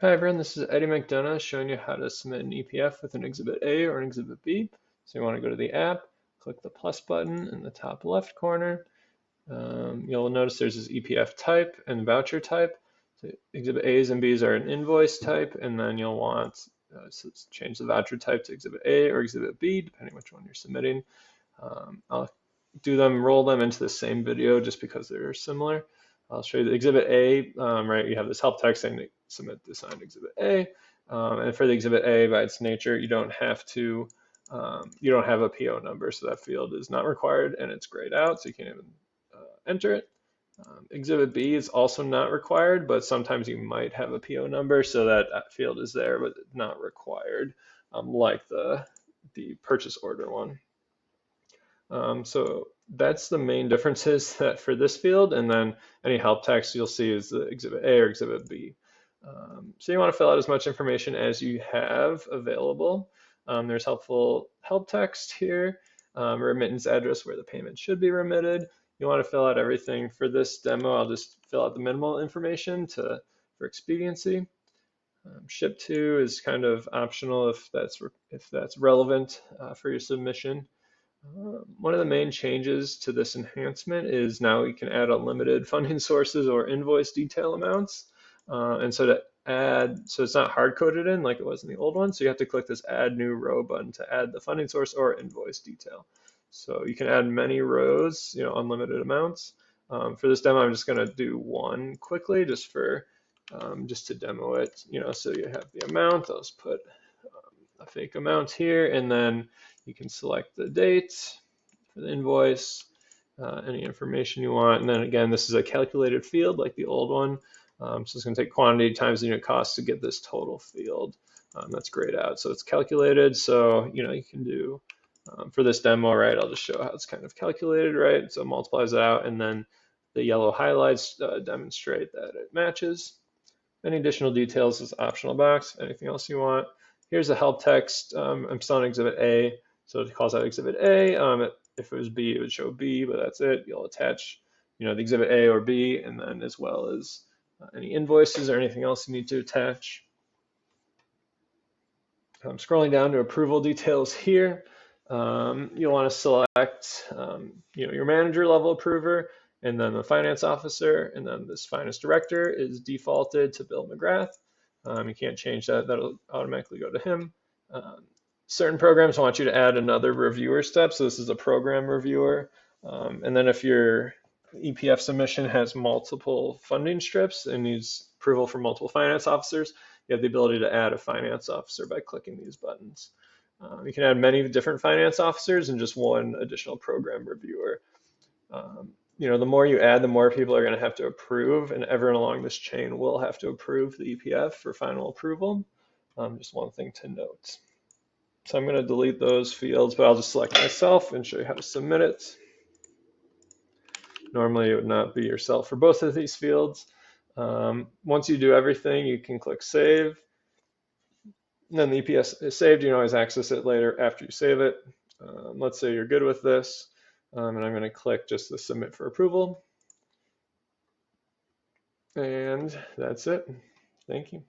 Hi everyone, this is Eddie McDonough showing you how to submit an EPF with an Exhibit A or an Exhibit B. So you want to go to the app, click the plus button in the top left corner. You'll notice there's this EPF type and voucher type. So Exhibit A's and B's are an invoice type, and then you'll want to change the voucher type to Exhibit A or Exhibit B, depending which one you're submitting. I'll roll them into the same video just because they're similar. I'll show you the Exhibit A, right? You have this help text saying to submit the signed Exhibit A. And for the Exhibit A, by its nature, you don't have a PO number, so that field is not required and it's grayed out, so you can't even enter it. Exhibit B is also not required, but sometimes you might have a PO number, so that field is there, but not required, like the purchase order one. So that's the main differences that for this field, and then any help text you'll see is the Exhibit A or Exhibit B. So you want to fill out as much information as you have available. There's helpful help text here, remittance address where the payment should be remitted. You want to fill out everything. For this demo, I'll just fill out the minimal information for expediency. Ship to is kind of optional if that's relevant for your submission. One of the main changes to this enhancement is now you can add unlimited funding sources or invoice detail amounts. And so it's not hard coded in like it was in the old one. So you have to click this add new row button to add the funding source or invoice detail. So you can add many rows, unlimited amounts. For this demo, I'm just going to do one quickly just to demo it, so you have the amount. I'll just put a fake amount here, and then you can select the date for the invoice, any information you want. And then again, this is a calculated field like the old one. So it's going to take quantity times the unit cost to get this total field. That's grayed out. So it's calculated. So, you can do, for this demo, right, I'll just show how it's kind of calculated, right? So it multiplies it out, and then the yellow highlights demonstrate that it matches. Any additional details is optional box. Anything else you want. Here's the help text. I'm still on Exhibit A, so it calls out Exhibit A. If it was B, it would show B, but that's it. You'll attach, the Exhibit A or B, and then as well as any invoices or anything else you need to attach. I'm scrolling down to approval details here. You'll want to select, your manager level approver, and then the finance officer, and then this finance director is defaulted to Bill McGrath. You can't change that. That'll automatically go to him. Certain programs want you to add another reviewer step. So this is a program reviewer. And then if your EPF submission has multiple funding strips and needs approval from multiple finance officers, you have the ability to add a finance officer by clicking these buttons. You can add many different finance officers and just one additional program reviewer. The more you add, the more people are going to have to approve, and everyone along this chain will have to approve the EPF for final approval. Just one thing to note. So I'm going to delete those fields, but I'll just select myself and show you how to submit it. Normally it would not be yourself for both of these fields. Once you do everything, you can click save. And then the EPF is saved. You can always access it later after you save it. Let's say you're good with this. And I'm going to click just the submit for approval. And that's it. Thank you.